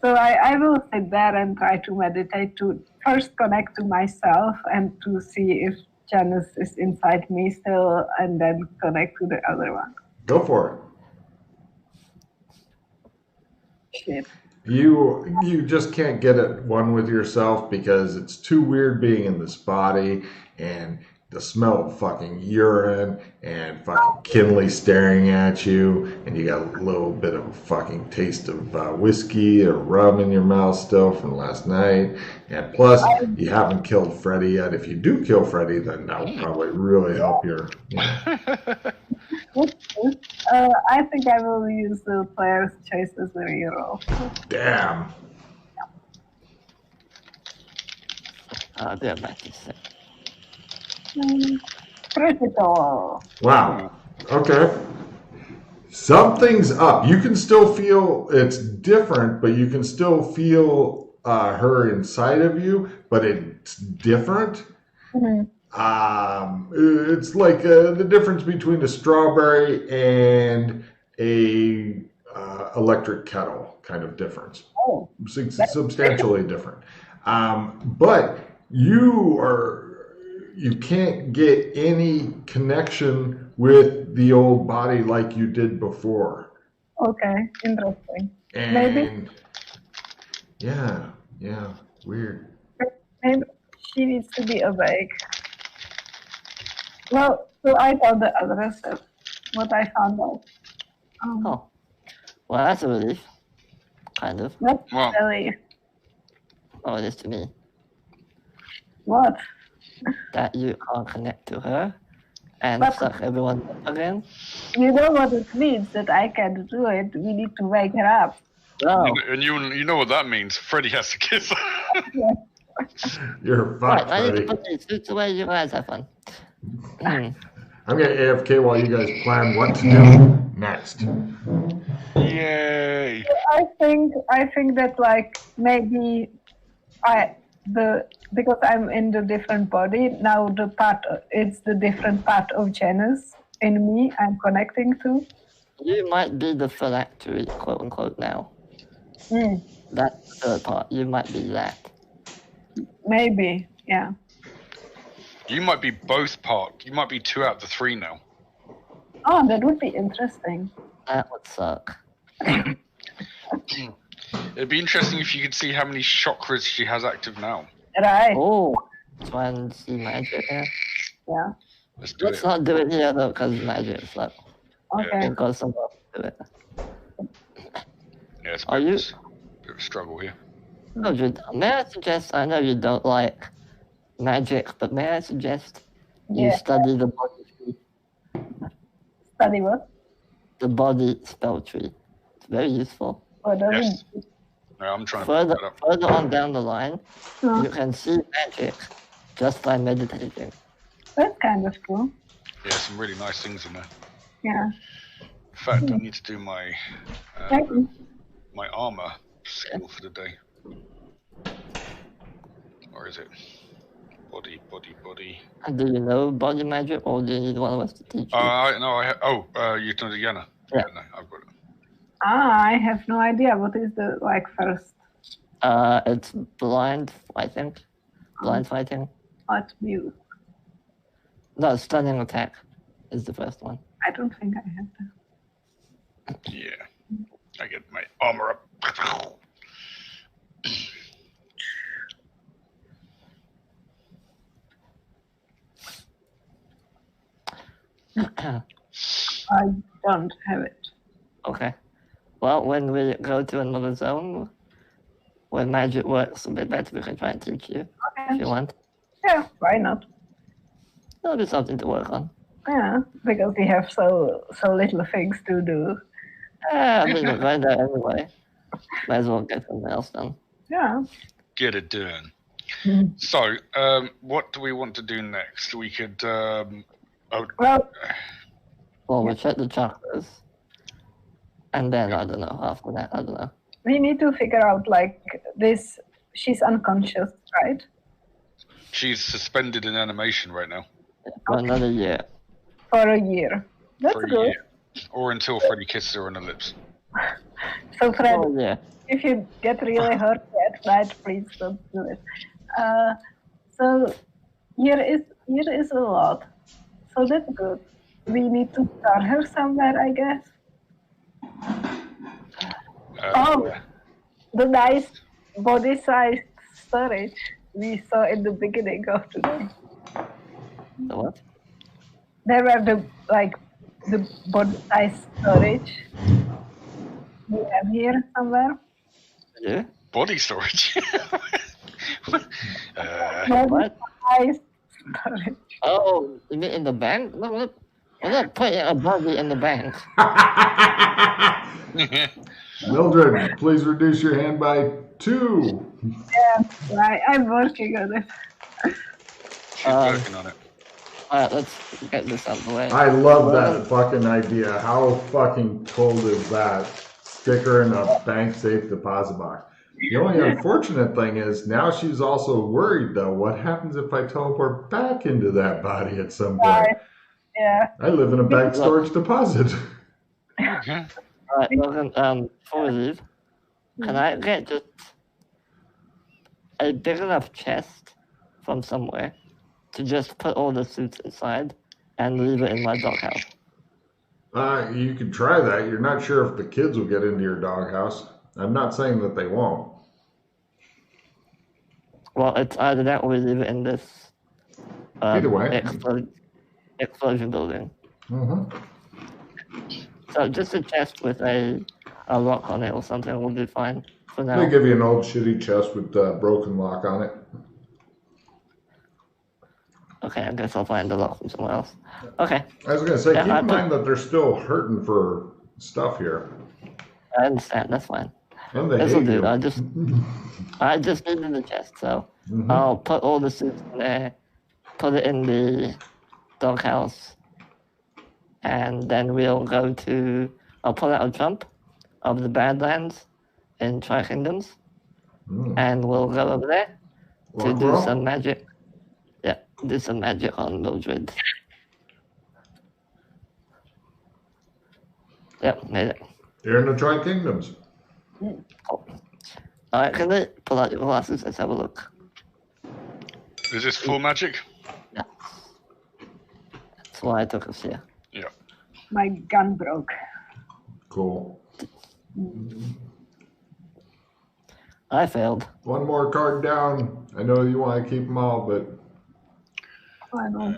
So I will sit there and try to meditate to first connect to myself and to see if Janice is inside me still, and then connect to the other one. Go for it. Shit. You just can't get at one with yourself because it's too weird being in this body and the smell of fucking urine and fucking Kinley staring at you, and you got a little bit of a fucking taste of whiskey or rum in your mouth still from last night, and plus you haven't killed Freddy yet. If you do kill Freddy, then that will probably really help your. I think I will use the player's choice as a reroll. Damn. I'll do it back to 6. Critical. Wow. Okay. Something's up. You can still feel it's different, but you can still feel her inside of you, but it's different. It's like the difference between a strawberry and a electric kettle kind of difference. Oh, substantially different. But you can't get any connection with the old body like you did before. Okay, interesting. And maybe. Yeah, weird. Maybe she needs to be awake. Well, so I told the others what I found out. Oh, well, that's a relief. Kind of. Not really. Oh, it is to me. What? That you can't connect to her and suck everyone up again. You know what it means, that I can't do it. We need to wake her up. Oh. And you know what that means. Freddy has to kiss her. You're fucked, Right, I need Freddy. to put these suits away. You guys have fun. I'm going to AFK while you guys plan what to do next. Yay! I think that like maybe because I'm in the different body now, it's the different part of Janice in me I'm connecting to. You might be the phylactery, quote unquote, now. That third part, you might be that. Maybe, yeah. You might be both part. You might be 2 out of the 3 now. Oh, that would be interesting. That would suck. It'd be interesting if you could see how many chakras she has active now. Right. Oh, try and see magic here. Yeah. Let's not do it here though, because magic sucks. Okay. It goes somewhere to do it. Yeah, it's Are you? a bit of a struggle here. No, may I suggest? I know you don't like magic, but may I suggest you study the body tree? Study what? The body spell tree. It's very useful. Yes. No, I'm trying further, to further on down the line, you can see magic just by meditating. That's kind of cool. Yeah, some really nice things in there. Yeah. In fact, I need to do my my armor skill for the day. Or is it? Body. And do you know body magic, or do you need one of us to teach you? You know the Yana. Yeah. No, I've got it. I have no idea. What is the first? It's blind, I think. Blind fighting. What view? No, stunning attack is the first one. I don't think I have that. Yeah. I get my armor up. I don't have it. Okay. Well, when we go to another zone where magic works a bit better, we can try and teach you if you want. Yeah, why not? That'll be something to work on. Yeah, because we have so little things to do. Yeah, I mean, we're going there anyway. Might as well get something else done. Yeah. Get it done. So, what do we want to do next? We could. Well, we check the chakras. And then, I don't know, after that, I don't know. We need to figure out, this. She's unconscious, right? She's suspended in animation right now. For another year. For a year. That's for a good. year. Or until Freddy kisses her on the lips. So Fred, Oh, yeah. if you get really hurt at night, please don't do it. So year is a lot. So that's good. We need to start her somewhere, I guess. The nice body-sized storage we saw in the beginning of today. The what? There were the body-sized storage we have here somewhere. Yeah. Body storage. What? Body-sized storage. Oh, you mean in the bank? No, we're not putting a body in the bank. Mildred, please reduce your hand by 2. Yeah, right. I'm working on it. She's working on it. Alright, let's get this out of the way. I love that fucking idea. How fucking cool is that? Sticker in a bank safe deposit box. The only unfortunate thing is now she's also worried though. What happens if I teleport back into that body at some point? Yeah. I live in a bank storage deposit. Alright, Logan, before we leave, can I get just a big enough chest from somewhere to just put all the suits inside and leave it in my doghouse? You could try that. You're not sure if the kids will get into your doghouse. I'm not saying that they won't. Well, it's either that or we leave it in this Either way. explosion building. Mm-hmm. So just a chest with a lock on it or something will be fine for now. They give you an old shitty chest with a broken lock on it. Okay, I guess I'll find the lock from somewhere else. Okay. I was going to say, Yeah, keep in mind that they're still hurting for stuff here. I understand, that's fine. And they This'll hate do. you. I just needed the chest, so I'll put all the suits in there, put it in the doghouse, and then we'll go to. I'll pull out a jump of the Badlands in Tri-Kingdoms, and we'll go over there to do some magic. Yeah, do some magic on Mildred. Yep, made it. You're in the Tri-Kingdoms. Cool. All right, can they pull out your glasses? Let's have a look. Is this full magic? Yeah. That's why I took us here. Yeah. My gun broke. Cool. I failed. One more card down. I know you want to keep them all, but... I know.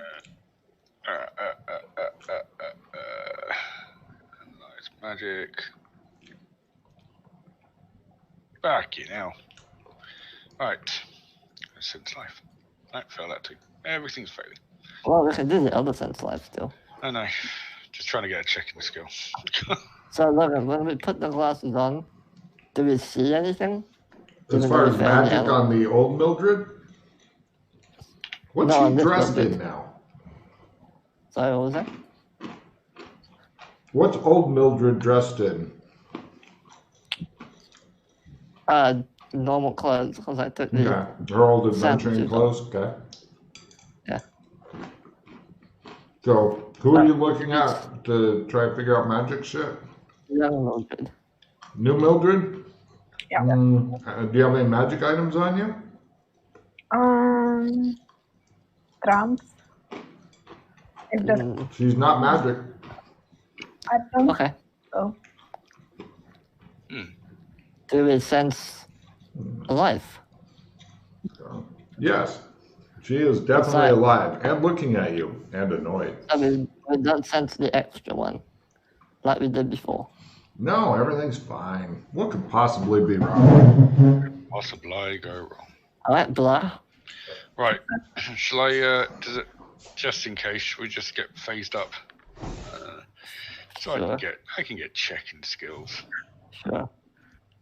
Nice magic. Back you now. Right. Sense life. I fail that too. Everything's failing. Well, we can do the other sense life still. I know. Just trying to get a checking skill. So, Logan, when we put the glasses on, do we see anything? As far as magic on the old Mildred? What's she dressed in now? Sorry, what was that? What's old Mildred dressed in? Normal clothes, because I took the... Yeah, her old adventuring clothes, okay. Yeah. So, who are you looking at to try to figure out magic shit? Young Mildred. New Mildred? Yeah. Do you have any magic items on you? Trumps. If the, She's not magic. I don't Okay. so. Do we sense life? Yes. She is definitely alive and looking at you and annoyed. I mean, we don't sense the extra one, like we did before. No, everything's fine. What could possibly be wrong? Possibly go wrong. All right, blah. Right. Shall I, does it, just in case, we just get phased up? So Sure. I can get checking skills. Sure.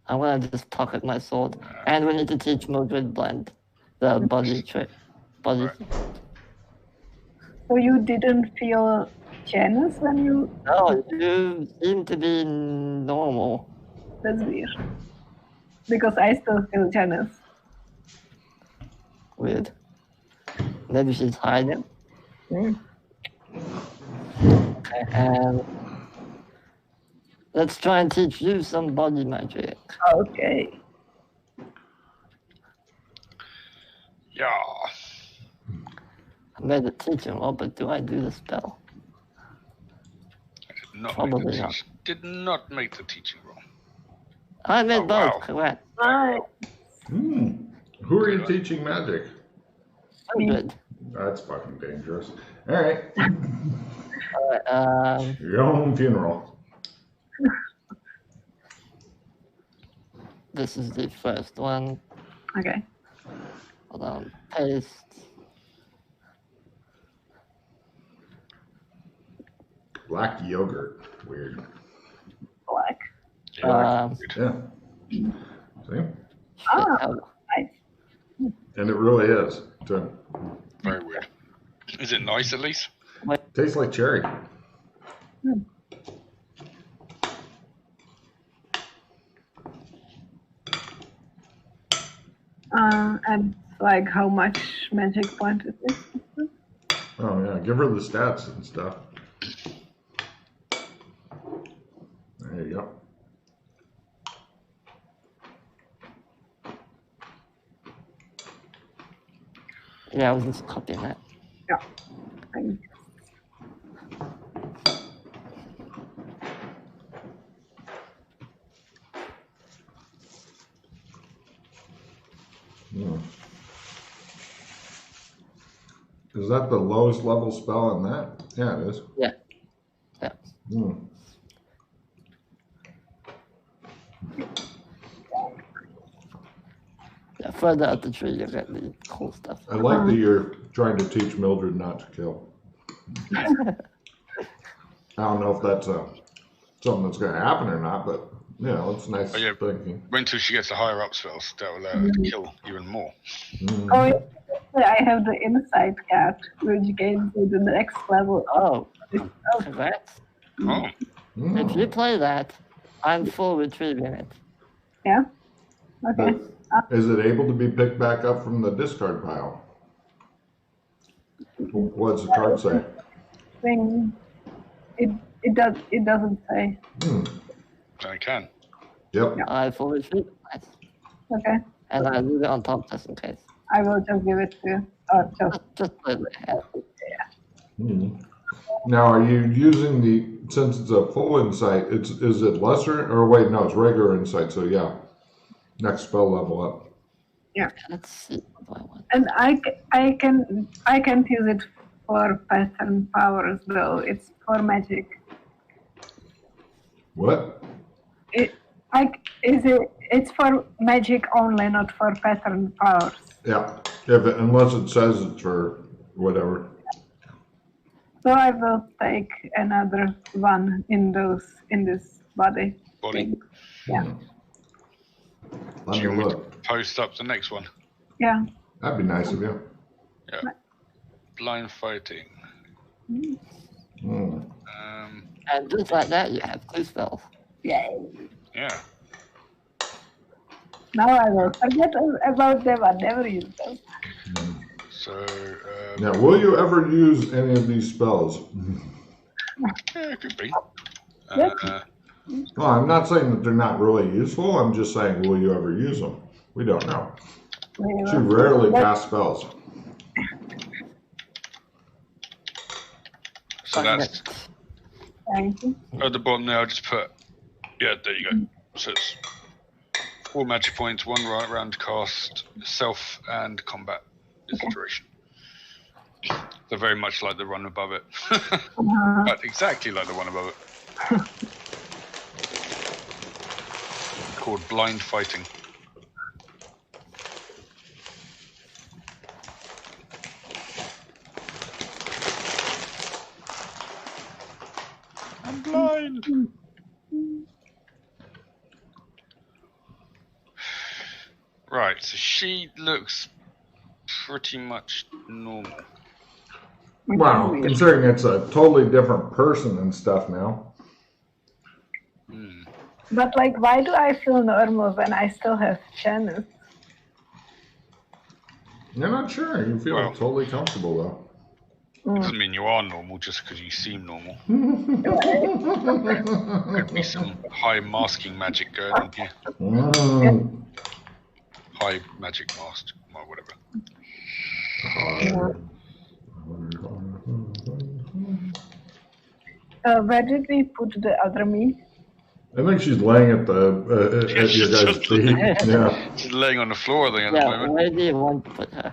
I'm gonna just pocket my sword, and we need to teach Mildred Blend the body trick. Body. Right. So you didn't feel jealous when you... No, you seem to be normal. That's weird. Because I still feel jealous. Weird. Maybe she's hiding. And let's try and teach you some body magic. Okay. Yeah. I made the teaching roll, but do I do the spell? Probably not. Did not make the teaching roll. I made both, wow. correct. Right. Who are you teaching magic? Good. That's fucking dangerous. All right. Alright, Your own funeral. this is the first one. Okay. Hold on, paste. Black yogurt. Weird. Black. Yeah. See? Oh, nice. And it really is. Too. Very weird. Is it nice at least? Tastes like cherry. And like how much magic point is this? Oh yeah, give her the stats and stuff. There you go. Yeah, I was just copying that. Yeah. Thank you. Is that the lowest level spell in that? Yeah, it is. Yeah. Yeah. Yeah, further up the tree, you get the cool stuff. I like that you're trying to teach Mildred not to kill. I don't know if that's something that's going to happen or not, but you know, it's nice thinking. Wait until she gets the higher up spells. That will allow her to kill even more. Oh, yeah. I have the insight cat, which gains to the next level. Oh, congrats. Oh. If you play that, I'm full retrieving it. Yeah? Okay. Is it able to be picked back up from the discard pile? What does the card say? It doesn't say. I can. Yep. I full retrieve it. Nice. Okay. And I leave it on top just in case. I will just give it to you. Or Just play it. Now, are you using since it's a full insight, is it lesser, or wait, no, it's regular insight, so yeah. Next spell level up. Yeah. Let's see what do I want. And I can't use it for pattern powers though. It's for magic. What? It's for magic only, not for pattern powers. Yeah, unless it says it's for whatever. So I will take another one in this body. Thing. Yeah. Let Do you me want look. to post up the next one? Yeah. That'd be nice of you. Yeah. Blind fighting. And just like that, you have 2 spells. Yay. Yeah. Now I will forget about them and never use them. So. Now, will you ever use any of these spells? Yeah, it could be. Well, I'm not saying that they're not really useful. I'm just saying, will you ever use them? We don't know. She rarely casts spells. So that's Thank you. at the bottom there. I'll just put. Yeah, there you go. So it's 4 magic points, 1 right round cast, self and combat is the duration. They're very much like the one above it. But exactly like the one above it. Called blind fighting. I'm blind. Right, so she looks pretty much normal. Wow, considering it's a totally different person and stuff now. But like, why do I feel normal when I still have channels? You're not sure. You feel totally comfortable though. Doesn't mean you are normal just because you seem normal. Could be some high masking magic going on here. High magic mask, or whatever. Where did we put the other me? I think she's laying at at your guys' feet. Yeah. She's laying on the floor at the moment. Where do you want to put her?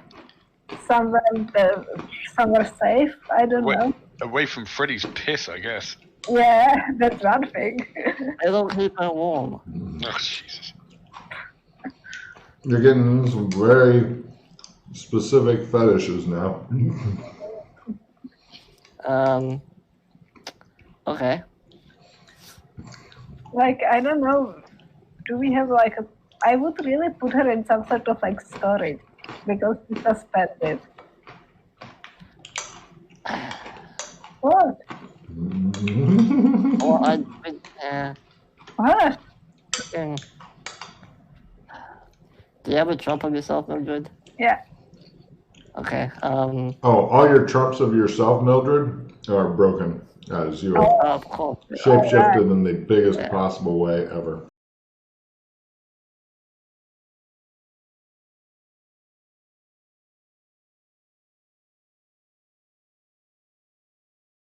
Somewhere safe. I don't know. Away from Freddy's piss, I guess. Yeah, that's one thing. It'll keep her warm. Oh, Jesus. You're getting some very specific fetishes now. Okay. Like, I don't know. Do we have like a... I would really put her in some sort of like storage because it's suspended. What? Or I What? do you have a trump of yourself, Mildred? Yeah. Okay. Oh, all your trumps of yourself, Mildred, are broken as you Of course. shapeshifted in the biggest possible way ever.